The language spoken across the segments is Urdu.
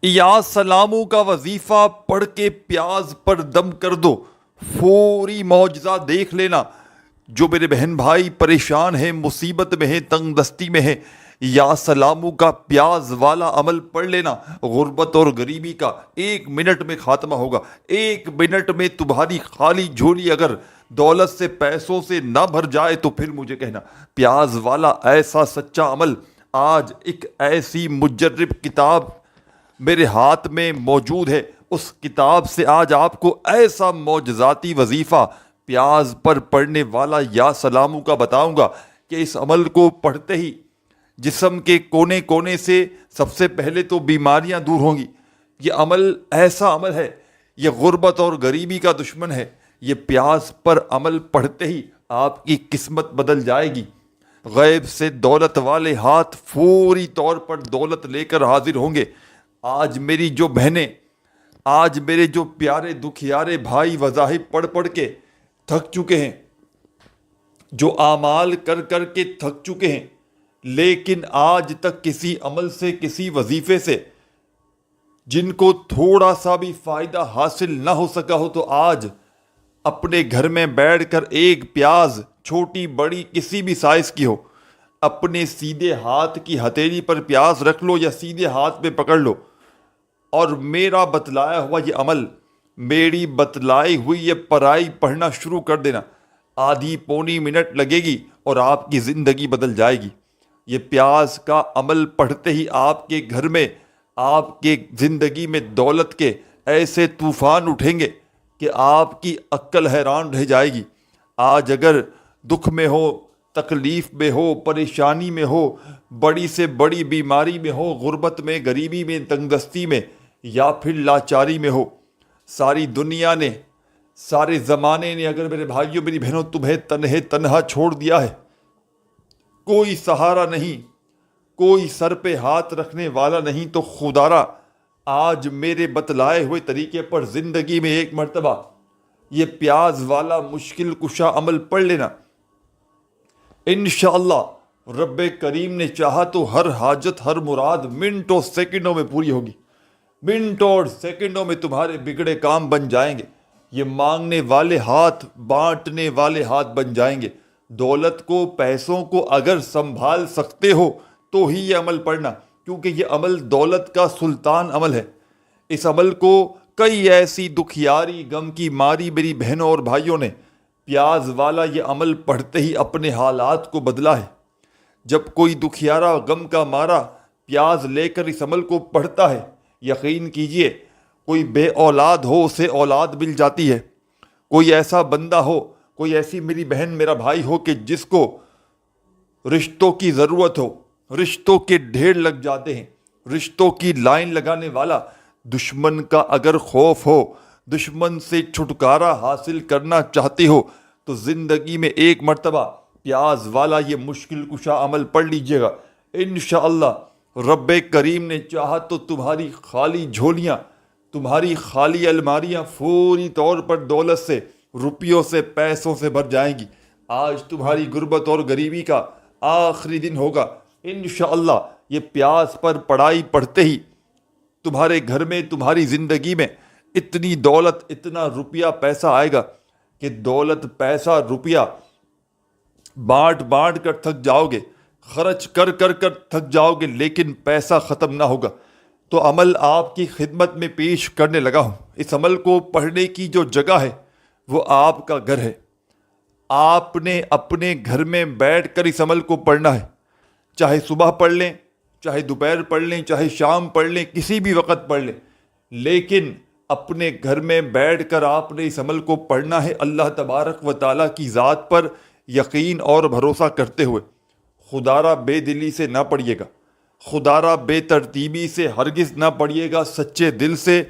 یا سلاموں کا وظیفہ پڑھ کے پیاز پر دم کر دو، فوری معجزہ دیکھ لینا۔ جو میرے بہن بھائی پریشان ہیں، مصیبت میں ہیں، تنگ دستی میں ہیں، یا سلاموں کا پیاز والا عمل پڑھ لینا۔ غربت اور غریبی کا 1 منٹ میں خاتمہ ہوگا۔ 1 منٹ میں تمہاری خالی جھولی اگر دولت سے، پیسوں سے نہ بھر جائے تو پھر مجھے کہنا۔ پیاز والا ایسا سچا عمل، آج ایک ایسی مجرب کتاب میرے ہاتھ میں موجود ہے، اس کتاب سے آج آپ کو ایسا معجزاتی وظیفہ پیاز پر پڑھنے والا یا سلاموں کا بتاؤں گا کہ اس عمل کو پڑھتے ہی جسم کے کونے کونے سے سب سے پہلے تو بیماریاں دور ہوں گی۔ یہ عمل ایسا عمل ہے، یہ غربت اور غریبی کا دشمن ہے۔ یہ پیاز پر عمل پڑھتے ہی آپ کی قسمت بدل جائے گی۔ غیب سے دولت والے ہاتھ فوری طور پر دولت لے کر حاضر ہوں گے۔ آج میری جو بہنیں، آج میرے جو پیارے دکھیارے بھائی وظائف پڑھ پڑھ کے تھک چکے ہیں، جو اعمال کر کر کے تھک چکے ہیں، لیکن آج تک کسی عمل سے، کسی وظیفے سے جن کو تھوڑا سا بھی فائدہ حاصل نہ ہو سکا ہو، تو آج اپنے گھر میں بیٹھ کر ایک پیاز، چھوٹی بڑی کسی بھی سائز کی ہو، اپنے سیدھے ہاتھ کی ہتھیلی پر پیاز رکھ لو یا سیدھے ہاتھ پہ پکڑ لو، اور میرا بتلایا ہوا یہ عمل، میری بتلائی ہوئی یہ پرائی پڑھنا شروع کر دینا۔ آدھی پونی منٹ لگے گی اور آپ کی زندگی بدل جائے گی۔ یہ پیاز کا عمل پڑھتے ہی آپ کے گھر میں، آپ کے زندگی میں دولت کے ایسے طوفان اٹھیں گے کہ آپ کی عقل حیران رہ جائے گی۔ آج اگر دکھ میں ہو، تکلیف میں ہو، پریشانی میں ہو، بڑی سے بڑی بیماری میں ہو، غربت میں، غریبی میں، تنگ دستی میں، یا پھر لاچاری میں ہو، ساری دنیا نے، سارے زمانے نے اگر میرے بھائیوں میری بہنوں تمہیں تنہا چھوڑ دیا ہے، کوئی سہارا نہیں، کوئی سر پہ ہاتھ رکھنے والا نہیں، تو خدارا آج میرے بتلائے ہوئے طریقے پر زندگی میں ایک مرتبہ یہ پیاز والا مشکل کشا عمل پڑھ لینا۔ انشاءاللہ رب کریم نے چاہا تو ہر حاجت، ہر مراد منٹوں سیکنڈوں میں پوری ہوگی۔ منٹوں اور سیکنڈوں میں تمہارے بگڑے کام بن جائیں گے۔ یہ مانگنے والے ہاتھ بانٹنے والے ہاتھ بن جائیں گے۔ دولت کو، پیسوں کو اگر سنبھال سکتے ہو تو ہی یہ عمل پڑھنا، کیونکہ یہ عمل دولت کا سلطان عمل ہے۔ اس عمل کو کئی ایسی دکھیاری، غم کی ماری میری بہنوں اور بھائیوں نے پیاز والا یہ عمل پڑھتے ہی اپنے حالات کو بدلا ہے۔ جب کوئی دکھیارا، غم کا مارا پیاز لے کر اس عمل کو پڑھتا ہے، یقین کیجئے کوئی بے اولاد ہو اسے اولاد مل جاتی ہے۔ کوئی ایسا بندہ ہو، کوئی ایسی میری بہن، میرا بھائی ہو کہ جس کو رشتوں کی ضرورت ہو، رشتوں کے ڈھیر لگ جاتے ہیں، رشتوں کی لائن لگانے والا، دشمن کا اگر خوف ہو، دشمن سے چھٹکارا حاصل کرنا چاہتے ہو، تو زندگی میں ایک مرتبہ پیاز والا یہ مشکل کشا عمل پڑھ لیجئے گا۔ انشاءاللہ رب کریم نے چاہا تو تمہاری خالی جھولیاں، تمہاری خالی الماریاں فوری طور پر دولت سے، روپیوں سے، پیسوں سے بھر جائیں گی۔ آج تمہاری غربت اور غریبی کا آخری دن ہوگا۔ انشاءاللہ یہ پیاز پر پڑھائی پڑھتے ہی تمہارے گھر میں، تمہاری زندگی میں اتنی دولت، اتنا روپیہ پیسہ آئے گا کہ دولت، پیسہ، روپیہ بانٹ بانٹ کر تھک جاؤ گے، خرچ کر کر کر تھک جاؤ گے، لیکن پیسہ ختم نہ ہوگا۔ تو عمل آپ کی خدمت میں پیش کرنے لگا ہوں۔ اس عمل کو پڑھنے کی جو جگہ ہے وہ آپ کا گھر ہے۔ آپ نے اپنے گھر میں بیٹھ کر اس عمل کو پڑھنا ہے۔ چاہے صبح پڑھ لیں، چاہے دوپہر پڑھ لیں، چاہے شام پڑھ لیں، کسی بھی وقت پڑھ لیں، لیکن اپنے گھر میں بیٹھ کر آپ نے اس عمل کو پڑھنا ہے، اللہ تبارک و تعالیٰ کی ذات پر یقین اور بھروسہ کرتے ہوئے۔ خدارا بے دلی سے نہ پڑھیے گا، خدارا بے ترتیبی سے ہرگز نہ پڑھیے گا، سچے دل سے،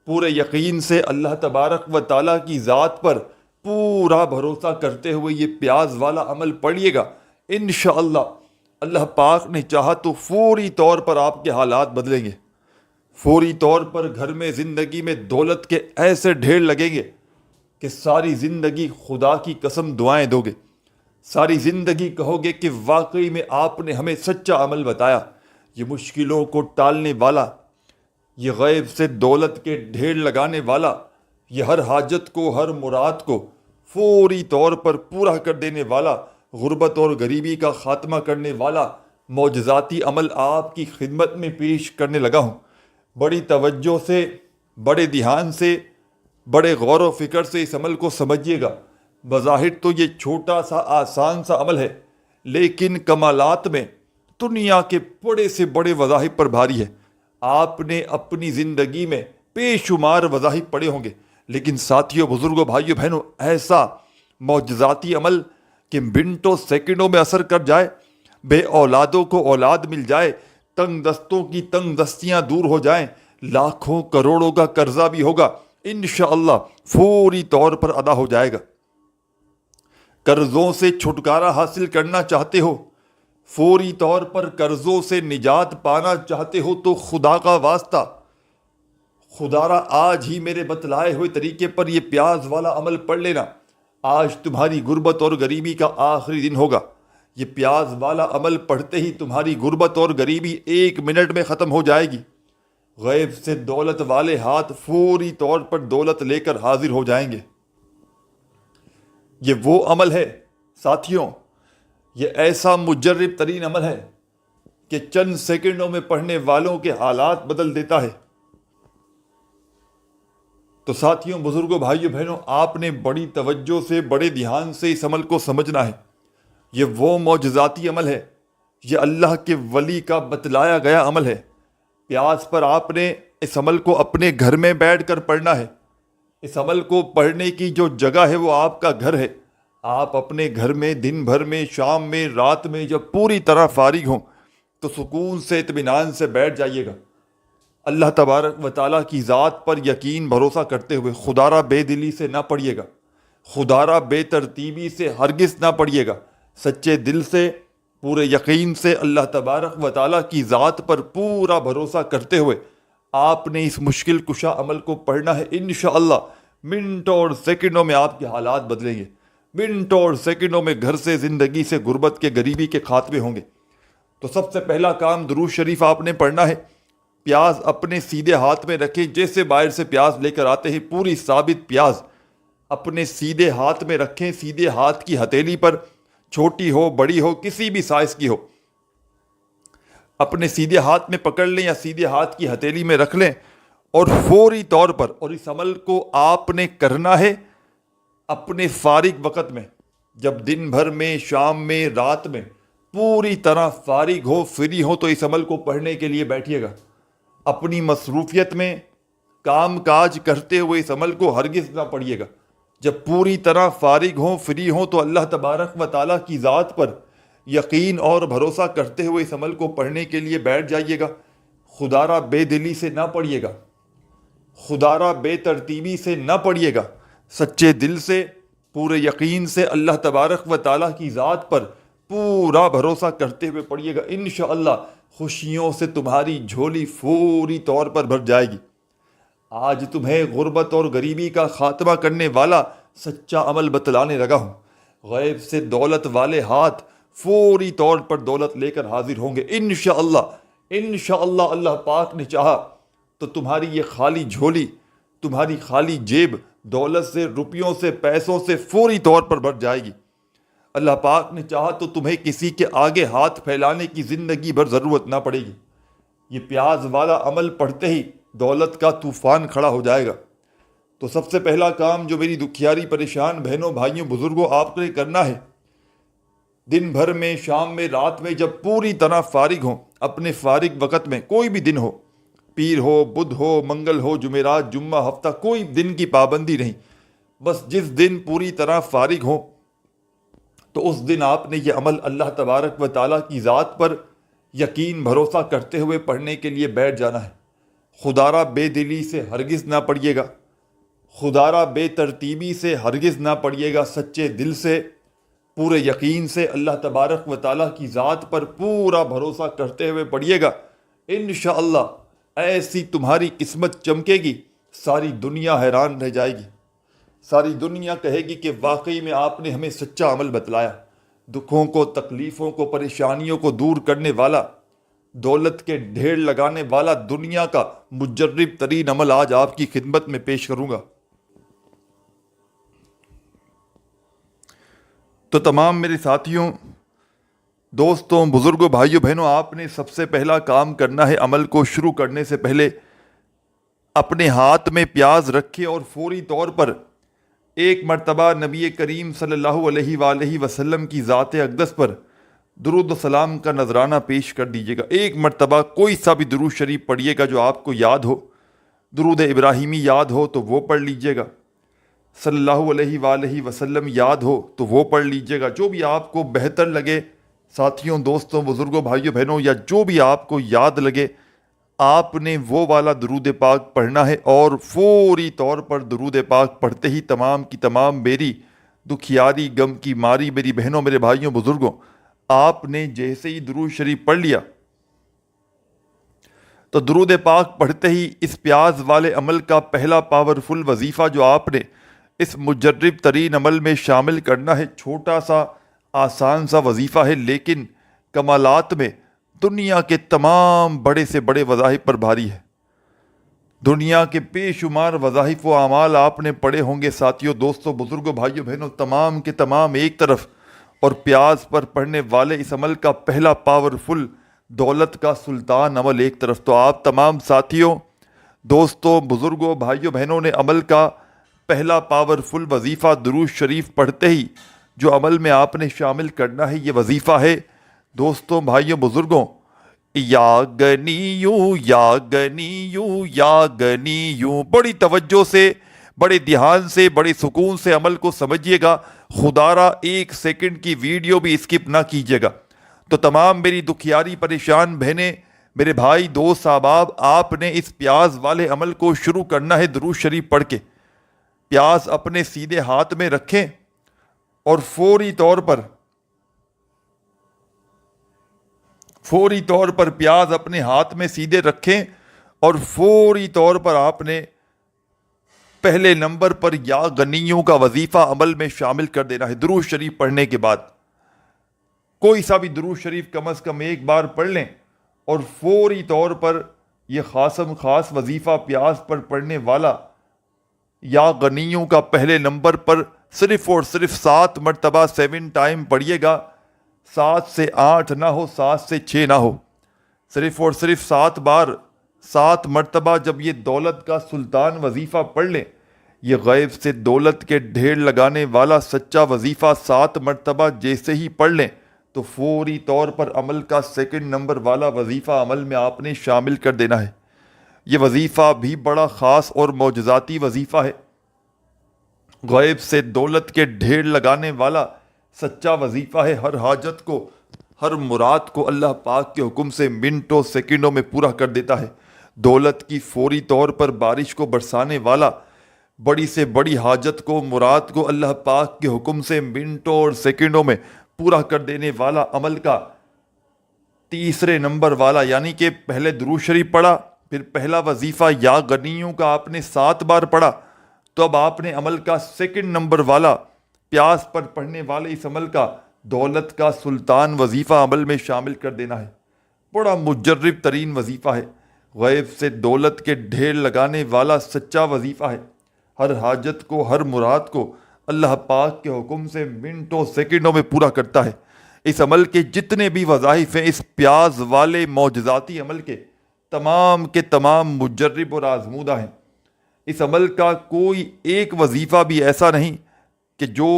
پورے یقین سے اللہ تبارک و تعالیٰ کی ذات پر پورا بھروسہ کرتے ہوئے یہ پیاز والا عمل پڑھیے گا۔ انشاءاللہ اللہ پاک نے چاہا تو فوری طور پر آپ کے حالات بدلیں گے۔ فوری طور پر گھر میں، زندگی میں دولت کے ایسے ڈھیر لگیں گے کہ ساری زندگی خدا کی قسم دعائیں دو گے۔ ساری زندگی کہو گے کہ واقعی میں آپ نے ہمیں سچا عمل بتایا، یہ مشکلوں کو ٹالنے والا، یہ غیب سے دولت کے ڈھیر لگانے والا، یہ ہر حاجت کو، ہر مراد کو فوری طور پر پورا کر دینے والا، غربت اور غریبی کا خاتمہ کرنے والا معجزاتی عمل آپ کی خدمت میں پیش کرنے لگا ہوں۔ بڑی توجہ سے، بڑے دھیان سے، بڑے غور و فکر سے اس عمل کو سمجھیے گا۔ بظاہر تو یہ چھوٹا سا آسان سا عمل ہے، لیکن کمالات میں دنیا کے بڑے سے بڑے وظائف پر بھاری ہے۔ آپ نے اپنی زندگی میں بے شمار وظائف پڑھے ہوں گے، لیکن ساتھیوں، بزرگوں، بھائیوں، بہنوں، ایسا معجزاتی عمل کہ منٹوں سیکنڈوں میں اثر کر جائے، بے اولادوں کو اولاد مل جائے، تنگ دستوں کی تنگ دستیاں دور ہو جائیں، لاکھوں کروڑوں کا قرضہ بھی ہوگا انشاءاللہ فوری طور پر ادا ہو جائے گا۔ قرضوں سے چھٹکارا حاصل کرنا چاہتے ہو، فوری طور پر قرضوں سے نجات پانا چاہتے ہو تو خدا کا واسطہ، خدا را آج ہی میرے بتلائے ہوئے طریقے پر یہ پیاز والا عمل پڑھ لینا۔ آج تمہاری غربت اور غریبی کا آخری دن ہوگا۔ یہ پیاز والا عمل پڑھتے ہی تمہاری غربت اور غریبی 1 منٹ میں ختم ہو جائے گی۔ غیب سے دولت والے ہاتھ فوری طور پر دولت لے کر حاضر ہو جائیں گے۔ یہ وہ عمل ہے ساتھیوں، یہ ایسا مجرب ترین عمل ہے کہ چند سیکنڈوں میں پڑھنے والوں کے حالات بدل دیتا ہے۔ تو ساتھیوں، بزرگوں، بھائیوں، بہنوں، آپ نے بڑی توجہ سے، بڑے دھیان سے اس عمل کو سمجھنا ہے۔ یہ وہ معجزاتی عمل ہے، یہ اللہ کے ولی کا بتلایا گیا عمل ہے۔ پیاز پر آپ نے اس عمل کو اپنے گھر میں بیٹھ کر پڑھنا ہے۔ اس عمل کو پڑھنے کی جو جگہ ہے وہ آپ کا گھر ہے۔ آپ اپنے گھر میں دن بھر میں، شام میں، رات میں جب پوری طرح فارغ ہوں تو سکون سے، اطمینان سے بیٹھ جائیے گا، اللہ تبارک و تعالیٰ کی ذات پر یقین بھروسہ کرتے ہوئے۔ خدا را بے دلی سے نہ پڑھیے گا، خدا را بے ترتیبی سے ہرگز نہ پڑھیے گا، سچے دل سے، پورے یقین سے اللہ تبارک و تعالیٰ کی ذات پر پورا بھروسہ کرتے ہوئے آپ نے اس مشکل کشا عمل کو پڑھنا ہے۔ انشاءاللہ منٹوں اور سیکنڈوں میں آپ کے حالات بدلیں گے، منٹوں اور سیکنڈوں میں گھر سے، زندگی سے، غربت کے، غریبی کے خاتمے ہوں گے۔ تو سب سے پہلا کام درود شریف آپ نے پڑھنا ہے۔ پیاز اپنے سیدھے ہاتھ میں رکھیں، جیسے باہر سے پیاز لے کر آتے ہیں، پوری ثابت پیاز اپنے سیدھے ہاتھ میں رکھیں، سیدھے ہاتھ کی ہتھیلی پر، چھوٹی ہو، بڑی ہو، کسی بھی سائز کی ہو، اپنے سیدھے ہاتھ میں پکڑ لیں یا سیدھے ہاتھ کی ہتھیلی میں رکھ لیں، اور فوری طور پر، اور اس عمل کو آپ نے کرنا ہے اپنے فارغ وقت میں، جب دن بھر میں، شام میں، رات میں پوری طرح فارغ ہو، فری ہو، تو اس عمل کو پڑھنے کے لیے بیٹھیے گا۔ اپنی مصروفیت میں کام کاج کرتے ہوئے اس عمل کو ہرگز نہ پڑھیے گا۔ جب پوری طرح فارغ ہوں، فری ہوں، تو اللہ تبارک و تعالیٰ کی ذات پر یقین اور بھروسہ کرتے ہوئے اس عمل کو پڑھنے کے لیے بیٹھ جائیے گا۔ خدا را بے دلی سے نہ پڑھیے گا، خدا را بے ترتیبی سے نہ پڑھیے گا، سچے دل سے، پورے یقین سے اللہ تبارک و تعالیٰ کی ذات پر پورا بھروسہ کرتے ہوئے پڑھیے گا۔ انشاءاللہ خوشیوں سے تمہاری جھولی فوری طور پر بھر جائے گی۔ آج تمہیں غربت اور غریبی کا خاتمہ کرنے والا سچا عمل بتلانے لگا ہوں۔ غیب سے دولت والے ہاتھ فوری طور پر دولت لے کر حاضر ہوں گے انشاءاللہ۔ انشاءاللہ اللہ پاک نے چاہا تو تمہاری یہ خالی جھولی، تمہاری خالی جیب دولت سے، روپیوں سے، پیسوں سے فوری طور پر بھر جائے گی۔ اللہ پاک نے چاہا تو تمہیں کسی کے آگے ہاتھ پھیلانے کی زندگی بھر ضرورت نہ پڑے گی۔ یہ پیاز والا عمل پڑھتے ہی دولت کا طوفان کھڑا ہو جائے گا۔ تو سب سے پہلا کام جو میری دکھیاری پریشان بہنوں، بھائیوں، بزرگوں، آپ کو یہ کرنا ہے، دن بھر میں، شام میں، رات میں جب پوری طرح فارغ ہوں، اپنے فارغ وقت میں، کوئی بھی دن ہو، پیر ہو، بدھ ہو، منگل ہو، جمعرات، جمعہ، ہفتہ، کوئی دن کی پابندی نہیں، بس جس دن پوری طرح فارغ ہوں تو اس دن آپ نے یہ عمل اللہ تبارک و تعالیٰ کی ذات پر یقین بھروسہ کرتے ہوئے پڑھنے کے لیے بیٹھ جانا ہے۔ خدا را بے دلی سے ہرگز نہ پڑھیے گا، خدا را بے ترتیبی سے ہرگز نہ پڑھیے گا، سچے دل سے، پورے یقین سے اللہ تبارک و تعالیٰ کی ذات پر پورا بھروسہ کرتے ہوئے پڑھیے گا۔ انشاءاللہ ایسی تمہاری قسمت چمکے گی، ساری دنیا حیران رہ جائے گی، ساری دنیا کہے گی کہ واقعی میں آپ نے ہمیں سچا عمل بتلایا۔ دکھوں کو، تکلیفوں کو، پریشانیوں کو دور کرنے والا، دولت کے ڈھیر لگانے والا دنیا کا مجرب ترین عمل آج آپ کی خدمت میں پیش کروں گا۔ تو تمام میرے ساتھیوں، دوستوں، بزرگوں، بھائیوں، بہنوں، آپ نے سب سے پہلا کام کرنا ہے، عمل کو شروع کرنے سے پہلے اپنے ہاتھ میں پیاز رکھے اور فوری طور پر ایک مرتبہ نبی کریم صلی اللہ علیہ وآلہ وسلم کی ذات اقدس پر درود و سلام کا نذرانہ پیش کر دیجیے گا۔ ایک مرتبہ کوئی سا بھی درود شریف پڑھیے گا جو آپ کو یاد ہو، درود ابراہیمی یاد ہو تو وہ پڑھ لیجیے گا، صلی اللہ علیہ وآلہ وسلم یاد ہو تو وہ پڑھ لیجیے گا، جو بھی آپ کو بہتر لگے ساتھیوں، دوستوں، بزرگوں، بھائیوں، بہنوں، یا جو بھی آپ کو یاد لگے آپ نے وہ والا درود پاک پڑھنا ہے۔ اور فوری طور پر درود پاک پڑھتے ہی تمام کی تمام میری دکھیاری، غم کی ماری میری بہنوں، میرے بھائیوں، بزرگوں، آپ نے جیسے ہی درود شریف پڑھ لیا تو درود پاک پڑھتے ہی اس پیاز والے عمل کا پہلا پاورفل وظیفہ جو آپ نے اس مجرب ترین عمل میں شامل کرنا ہے، چھوٹا سا آسان سا وظیفہ ہے، لیکن کمالات میں دنیا کے تمام بڑے سے بڑے وظائف پر بھاری ہے۔ دنیا کے بے شمار وظائف و اعمال آپ نے پڑھے ہوں گے ساتھیوں، دوستوں، بزرگوں، بھائیوں، بہنوں، تمام کے تمام ایک طرف، اور پیاز پر پڑھنے والے اس عمل کا پہلا پاورفل دولت کا سلطان عمل ایک طرف۔ تو آپ تمام ساتھیوں، دوستوں، بزرگوں، بھائیوں، بہنوں نے عمل کا پہلا پاورفل وظیفہ درود شریف پڑھتے ہی جو عمل میں آپ نے شامل کرنا ہے، یہ وظیفہ ہے دوستوں، بھائیوں، بزرگوں، یا گنیوں یا گنیوں یا گنیوں۔ بڑی توجہ سے، بڑے دھیان سے، بڑے سکون سے عمل کو سمجھیے گا، خدا را ایک سیکنڈ کی ویڈیو بھی اسکپ نہ کیجیے گا۔ تو تمام میری دکھیاری پریشان بہنیں، میرے بھائی، دوست، احباب، آپ نے اس پیاز والے عمل کو شروع کرنا ہے درود شریف پڑھ کے۔ پیاز اپنے سیدھے ہاتھ میں رکھیں اور فوری طور پر پیاز اپنے ہاتھ میں سیدھے رکھیں اور فوری طور پر آپ نے پہلے نمبر پر یا غنیوں کا وظیفہ عمل میں شامل کر دینا ہے۔ درود شریف پڑھنے کے بعد کوئی سا بھی درود شریف کم از کم ایک بار پڑھ لیں اور فوری طور پر یہ خاص وظیفہ پیاز پر پڑھنے والا یا غنیوں کا پہلے نمبر پر صرف اور صرف 7 مرتبہ 7 ٹائم پڑھیے گا۔ 7 سے 8 نہ ہو، 7 سے 6 نہ ہو، صرف اور صرف 7 بار، 7 مرتبہ جب یہ دولت کا سلطان وظیفہ پڑھ لیں، یہ غیب سے دولت کے ڈھیر لگانے والا سچا وظیفہ 7 مرتبہ جیسے ہی پڑھ لیں تو فوری طور پر عمل کا سیکنڈ نمبر والا وظیفہ عمل میں آپ نے شامل کر دینا ہے۔ یہ وظیفہ بھی بڑا خاص اور معجزاتی وظیفہ ہے، غیب سے دولت کے ڈھیر لگانے والا سچا وظیفہ ہے، ہر حاجت کو، ہر مراد کو اللہ پاک کے حکم سے منٹوں سیکنڈوں میں پورا کر دیتا ہے۔ دولت کی فوری طور پر بارش کو برسانے والا، بڑی سے بڑی حاجت کو، مراد کو اللہ پاک کے حکم سے منٹوں اور سیکنڈوں میں پورا کر دینے والا عمل کا تیسرے نمبر والا، یعنی کہ پہلے درود شریف پڑھا، پھر پہلا وظیفہ یا غنیوں کا آپ نے 7 بار پڑھا، تو اب آپ نے عمل کا سیکنڈ نمبر والا پیاز پر پڑھنے والے اس عمل کا دولت کا سلطان وظیفہ عمل میں شامل کر دینا ہے۔ بڑا مجرب ترین وظیفہ ہے، غیب سے دولت کے ڈھیر لگانے والا سچا وظیفہ ہے، ہر حاجت کو، ہر مراد کو اللہ پاک کے حکم سے منٹوں سیکنڈوں میں پورا کرتا ہے۔ اس عمل کے جتنے بھی وظائف ہیں، اس پیاز والے معجزاتی عمل کے تمام مجرب اور آزمودہ ہیں۔ اس عمل کا کوئی ایک وظیفہ بھی ایسا نہیں کہ جو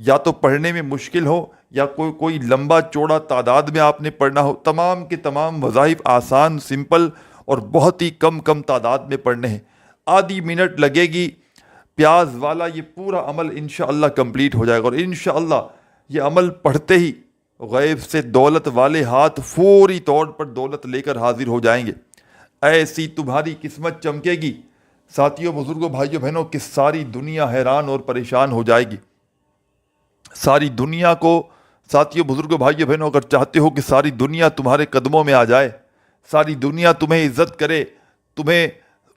یا تو پڑھنے میں مشکل ہو یا کوئی لمبا چوڑا تعداد میں آپ نے پڑھنا ہو۔ تمام کے تمام وظائف آسان، سمپل اور بہت ہی کم تعداد میں پڑھنے ہیں۔ آدھی منٹ لگے گی، پیاز والا یہ پورا عمل انشاءاللہ کمپلیٹ ہو جائے گا، اور انشاءاللہ یہ عمل پڑھتے ہی غیب سے دولت والے ہاتھ فوری طور پر دولت لے کر حاضر ہو جائیں گے۔ ایسی تمہاری قسمت چمکے گی ساتھیوں، بزرگوں، بھائیوں، بہنوں، کہ ساری دنیا حیران اور پریشان ہو جائے گی۔ ساری دنیا کو، ساتھیوں، بزرگوں، بھائیوں، بہنوں، اگر چاہتے ہو کہ ساری دنیا تمہارے قدموں میں آ جائے، ساری دنیا تمہیں عزت کرے، تمہیں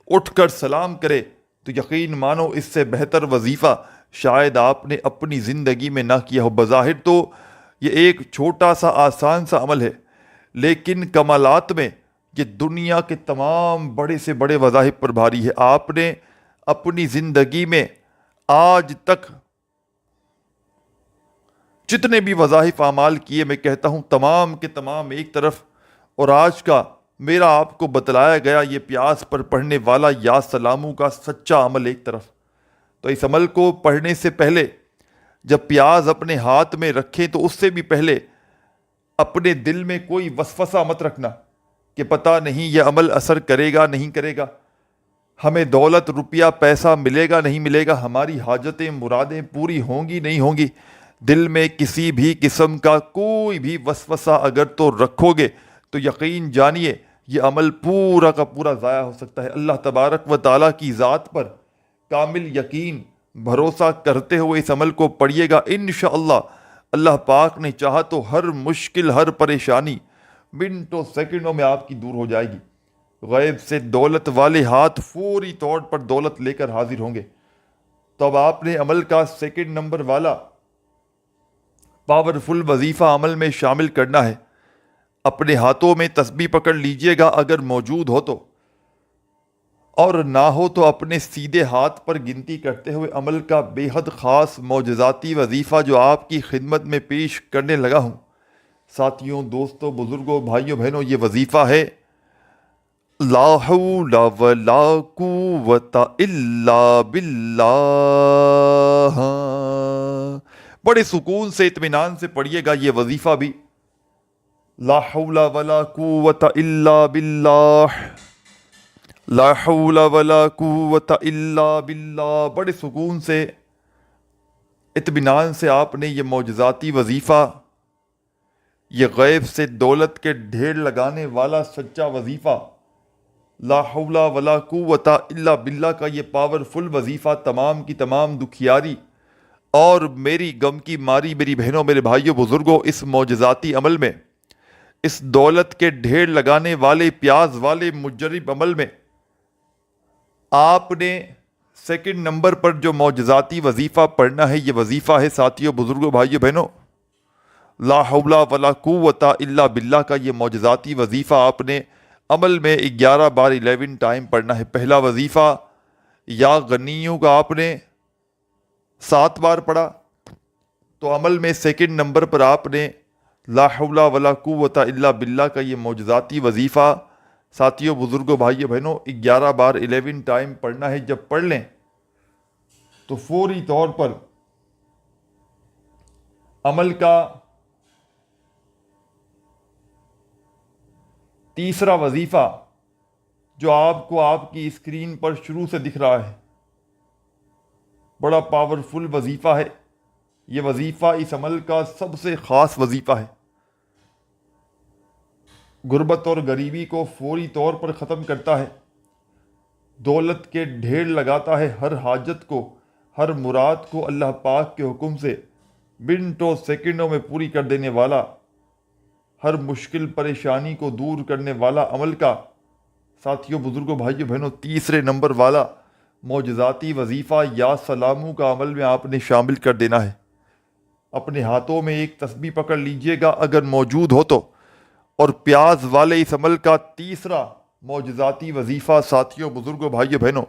اٹھ کر سلام کرے، تو یقین مانو اس سے بہتر وظیفہ شاید آپ نے اپنی زندگی میں نہ کیا ہو۔ بظاہر تو یہ ایک چھوٹا سا آسان سا عمل ہے، لیکن کمالات میں یہ دنیا کے تمام بڑے سے بڑے وظائف پر بھاری ہے۔ آپ نے اپنی زندگی میں آج تک جتنے بھی وظائف اعمال کیے، میں کہتا ہوں تمام کے تمام ایک طرف، اور آج کا میرا آپ کو بتلایا گیا یہ پیاس پر پڑھنے والا یا سلاموں کا سچا عمل ایک طرف۔ تو اس عمل کو پڑھنے سے پہلے جب پیاز اپنے ہاتھ میں رکھیں تو اس سے بھی پہلے اپنے دل میں کوئی وسوسہ مت رکھنا کہ پتہ نہیں یہ عمل اثر کرے گا نہیں کرے گا، ہمیں دولت روپیہ پیسہ ملے گا نہیں ملے گا، ہماری حاجتیں مرادیں پوری ہوں گی نہیں ہوں گی۔ دل میں کسی بھی قسم کا کوئی بھی وسوسہ اگر تو رکھو گے تو یقین جانیے یہ عمل پورا کا پورا ضائع ہو سکتا ہے۔ اللہ تبارک و تعالیٰ کی ذات پر کامل یقین بھروسہ کرتے ہوئے اس عمل کو پڑھیے گا، انشاءاللہ اللہ پاک نے چاہا تو ہر مشکل ہر پریشانی منٹوں سیکنڈوں میں آپ کی دور ہو جائے گی۔ غیب سے دولت والے ہاتھ فوری طور پر دولت لے کر حاضر ہوں گے۔ تو اب آپ نے عمل کا سیکنڈ نمبر والا پاورفل وظیفہ عمل میں شامل کرنا ہے۔ اپنے ہاتھوں میں تسبیح پکڑ لیجئے گا اگر موجود ہو تو، اور نہ ہو تو اپنے سیدھے ہاتھ پر گنتی کرتے ہوئے عمل کا بے حد خاص معجزاتی وظیفہ جو آپ کی خدمت میں پیش کرنے لگا ہوں۔ ساتھیوں، دوستوں، بزرگوں، بھائیوں، بہنوں، یہ وظیفہ ہے لا حول ولا قوت الا باللہ۔ بڑے سکون سے اطمینان سے پڑھیے گا یہ وظیفہ بھی، لا حول ولا قوت الا باللہ، لا حول ولا قوت الا باللہ۔ بڑے سکون سے اطمینان سے آپ نے یہ معجزاتی وظیفہ، یہ غیب سے دولت کے ڈھیر لگانے والا سچا وظیفہ لا حول ولا قوت الا باللہ کا یہ پاورفل وظیفہ تمام کی تمام دکھیاری اور میری غم کی ماری میری بہنوں میرے بھائیوں بزرگوں، اس معجزاتی عمل میں، اس دولت کے ڈھیر لگانے والے پیاز والے مجرب عمل میں آپ نے سیکنڈ نمبر پر جو معجزاتی وظیفہ پڑھنا ہے، یہ وظیفہ ہے ساتھیوں، بزرگوں، بھائیوں، بہنوں، لا حول ولا قوت الا باللہ کا یہ معجزاتی وظیفہ آپ نے عمل میں 11 بار 11 ٹائم پڑھنا ہے۔ پہلا وظیفہ یا غنیوں کا آپ نے 7 بار پڑھا، تو عمل میں سیکنڈ نمبر پر آپ نے لا حول ولا قوت الا باللہ کا یہ معجزاتی وظیفہ ساتھیوں، بزرگوں، بھائیوں، بہنوں 11 بار 11 ٹائم پڑھنا ہے۔ جب پڑھ لیں تو فوری طور پر عمل کا تیسرا وظیفہ جو آپ کو آپ کی اسکرین پر شروع سے دکھ رہا ہے، بڑا پاورفل وظیفہ ہے۔ یہ وظیفہ اس عمل کا سب سے خاص وظیفہ ہے، غربت اور غریبی کو فوری طور پر ختم کرتا ہے، دولت کے ڈھیر لگاتا ہے، ہر حاجت کو ہر مراد کو اللہ پاک کے حکم سے منٹوں سیکنڈوں میں پوری کر دینے والا، ہر مشکل پریشانی کو دور کرنے والا عمل کا ساتھیوں، بزرگوں، بھائیوں، بہنوں تیسرے نمبر والا معجزاتی وظیفہ یا سلاموں کا عمل میں آپ نے شامل کر دینا ہے۔ اپنے ہاتھوں میں ایک تسبیح پکڑ لیجئے گا اگر موجود ہو تو، اور پیاز والے اس عمل کا تیسرا معجزاتی وظیفہ ساتھیوں، بزرگوں، بھائیوں، بہنوں،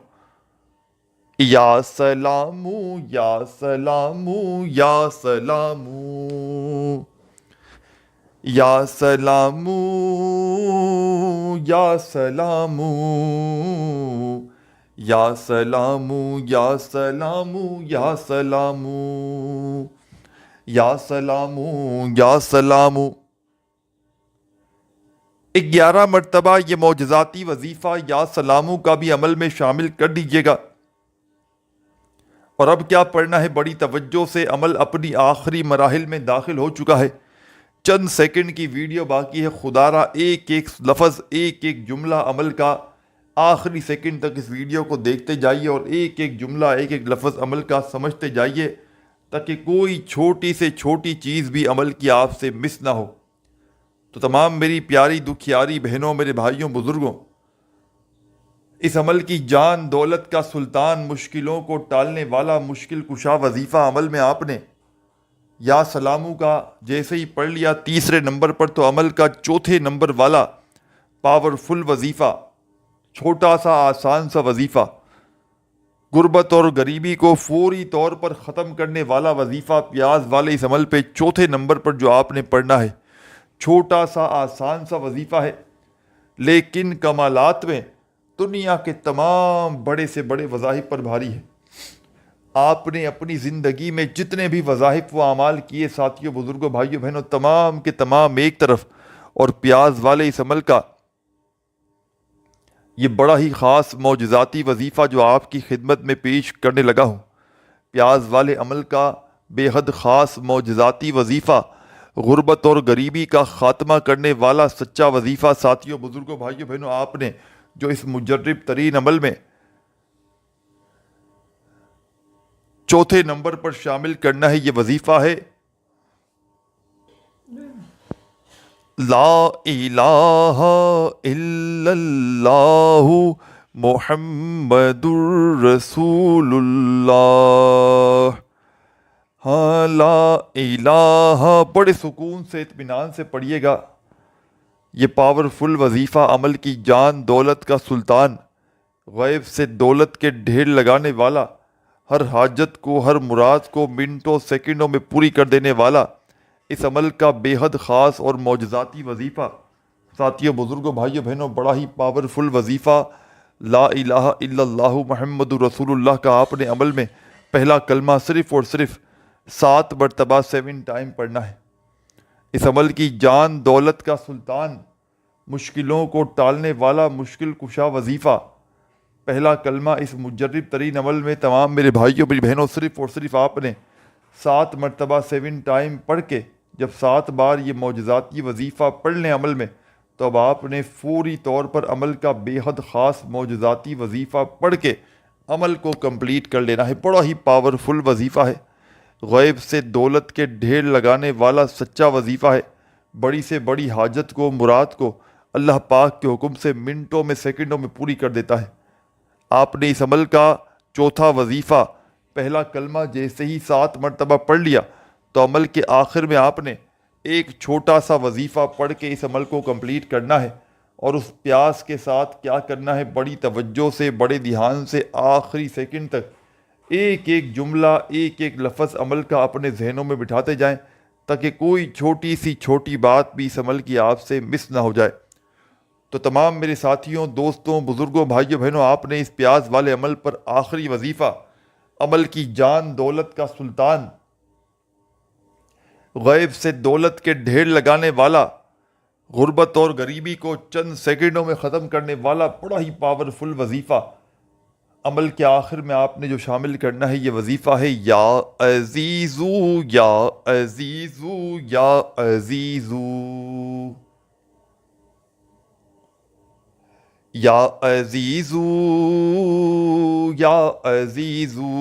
یا سلامو یا سلامو یا سلامو یا سلامو یا سلامو یا سلامو یا سلامو یا سلامو یا سلامو یا سلامو 11 مرتبہ یہ معجزاتی وظیفہ یا سلامو کا بھی عمل میں شامل کر دیجیے گا۔ اور اب کیا پڑھنا ہے؟ بڑی توجہ سے، عمل اپنی آخری مراحل میں داخل ہو چکا ہے، چند سیکنڈ کی ویڈیو باقی ہے۔ خدا را ایک ایک لفظ، ایک ایک جملہ عمل کا آخری سیکنڈ تک اس ویڈیو کو دیکھتے جائیے اور ایک ایک جملہ ایک ایک لفظ عمل کا سمجھتے جائیے تاکہ کوئی چھوٹی سے چھوٹی چیز بھی عمل کی آپ سے مس نہ ہو۔ تو تمام میری پیاری دکھیاری بہنوں، میرے بھائیوں، بزرگوں، اس عمل کی جان دولت کا سلطان، مشکلوں کو ٹالنے والا مشکل کشا وظیفہ عمل میں آپ نے یا سلامو کا جیسے ہی پڑھ لیا تیسرے نمبر پر، تو عمل کا چوتھے نمبر والا پاورفل وظیفہ، چھوٹا سا آسان سا وظیفہ، غربت اور غریبی کو فوری طور پر ختم کرنے والا وظیفہ، پیاز والے اس عمل پہ چوتھے نمبر پر جو آپ نے پڑھنا ہے، چھوٹا سا آسان سا وظیفہ ہے، لیکن کمالات میں دنیا کے تمام بڑے سے بڑے وظائف پر بھاری ہے۔ آپ نے اپنی زندگی میں جتنے بھی وظائف و اعمال کیے ساتھیوں، بزرگوں، بھائیوں، بہنوں، تمام کے تمام ایک طرف، اور پیاز والے اس عمل کا یہ بڑا ہی خاص معجزاتی وظیفہ جو آپ کی خدمت میں پیش کرنے لگا ہوں، پیاز والے عمل کا بے حد خاص معجزاتی وظیفہ، غربت اور غریبی کا خاتمہ کرنے والا سچا وظیفہ، ساتھیوں، بزرگوں، بھائیوں، بہنوں، آپ نے جو اس مجرب ترین عمل میں چوتھے نمبر پر شامل کرنا ہے، یہ وظیفہ ہے لا الہ الا اللہ محمد الرسول اللہ۔ ہاں، لا الہ بڑے سکون سے، اطمینان سے پڑھیے گا۔ یہ پاورفل وظیفہ عمل کی جان دولت کا سلطان، غیب سے دولت کے ڈھیر لگانے والا، ہر حاجت کو، ہر مراد کو منٹوں سیکنڈوں میں پوری کر دینے والا، اس عمل کا بے حد خاص اور معجزاتی وظیفہ، ساتھیوں، بزرگوں، بھائیوں، بہنوں، بڑا ہی پاورفل وظیفہ لا الہ الا اللہ محمد رسول اللہ کا آپ نے عمل میں پہلا کلمہ صرف اور صرف 7 مرتبہ 7 ٹائم پڑھنا ہے۔ اس عمل کی جان دولت کا سلطان، مشکلوں کو ٹالنے والا مشکل کشا وظیفہ، پہلا کلمہ اس مجرب ترین عمل میں تمام میرے بھائیوں میری بہنوں صرف اور صرف آپ نے 7 مرتبہ 7 ٹائم پڑھ کے جب 7 بار یہ معجزاتی وظیفہ پڑھ لیں عمل میں، تو اب آپ نے فوری طور پر عمل کا بے حد خاص معجزاتی وظیفہ پڑھ کے عمل کو کمپلیٹ کر لینا ہے۔ بڑا ہی پاورفل وظیفہ ہے، غیب سے دولت کے ڈھیر لگانے والا سچا وظیفہ ہے، بڑی سے بڑی حاجت کو، مراد کو اللہ پاک کے حکم سے منٹوں میں سیکنڈوں میں پوری کر دیتا ہے۔ آپ نے اس عمل کا چوتھا وظیفہ پہلا کلمہ جیسے ہی 7 مرتبہ پڑھ لیا، تو عمل کے آخر میں آپ نے ایک چھوٹا سا وظیفہ پڑھ کے اس عمل کو کمپلیٹ کرنا ہے، اور اس پیاس کے ساتھ کیا کرنا ہے، بڑی توجہ سے، بڑے دھیان سے آخری سیکنڈ تک ایک ایک جملہ، ایک ایک لفظ عمل کا اپنے ذہنوں میں بٹھاتے جائیں، تاکہ کوئی چھوٹی سی چھوٹی بات بھی اس عمل کی آپ سے مس نہ ہو جائے۔ تو تمام میرے ساتھیوں، دوستوں، بزرگوں، بھائیوں، بہنوں، آپ نے اس پیاز والے عمل پر آخری وظیفہ، عمل کی جان دولت کا سلطان، غیب سے دولت کے ڈھیر لگانے والا، غربت اور غریبی کو چند سیکنڈوں میں ختم کرنے والا بڑا ہی پاورفل وظیفہ، عمل کے آخر میں آپ نے جو شامل کرنا ہے، یہ وظیفہ ہے یا عزیزو یا عزیزو یا عزیزو یا عزیزو یا عزیزو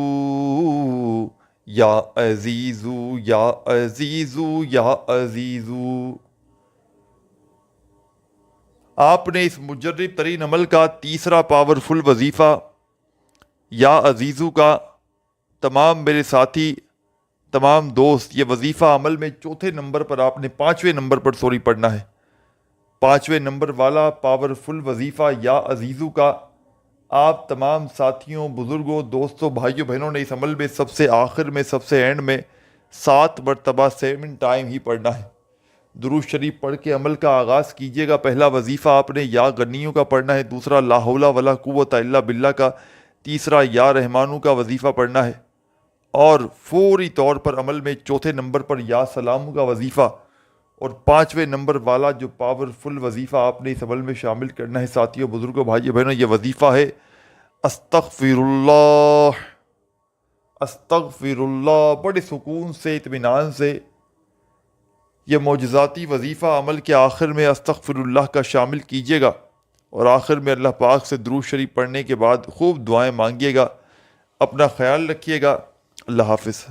یا عزیزو یا عزیزو یا عزیزو۔ آپ نے اس مجرب ترین عمل کا تیسرا پاورفل وظیفہ یا عزیزو کا تمام میرے ساتھی، تمام دوست، یہ وظیفہ عمل میں چوتھے نمبر پر آپ نے 5ویں نمبر پر پڑھنا ہے۔ 5ویں نمبر والا پاورفل وظیفہ یا عزیزو کا آپ تمام ساتھیوں، بزرگوں، دوستوں، بھائیوں، بہنوں نے اس عمل میں سب سے آخر میں، سب سے اینڈ میں 7 مرتبہ 7 ٹائم ہی پڑھنا ہے۔ درود شریف پڑھ کے عمل کا آغاز کیجیے گا۔ پہلا وظیفہ آپ نے یا غنیوں کا پڑھنا ہے، دوسرا لا حول ولا قوت الا باللہ کا، تیسرا یا رحمانو کا وظیفہ پڑھنا ہے، اور فوری طور پر عمل میں چوتھے نمبر پر یا سلامو کا وظیفہ، اور 5ویں نمبر والا جو پاورفل وظیفہ آپ نے اس عمل میں شامل کرنا ہے ساتھیوں، بزرگوں، بھائیوں، بہنوں، یہ وظیفہ ہے استغفر اللہ، استغفر اللہ۔ بڑے سکون سے، اطمینان سے یہ معجزاتی وظیفہ عمل کے آخر میں استغفر اللہ کا شامل کیجیے گا، اور آخر میں اللہ پاک سے درود شریف پڑھنے کے بعد خوب دعائیں مانگیے گا۔ اپنا خیال رکھیے گا۔ اللہ حافظ۔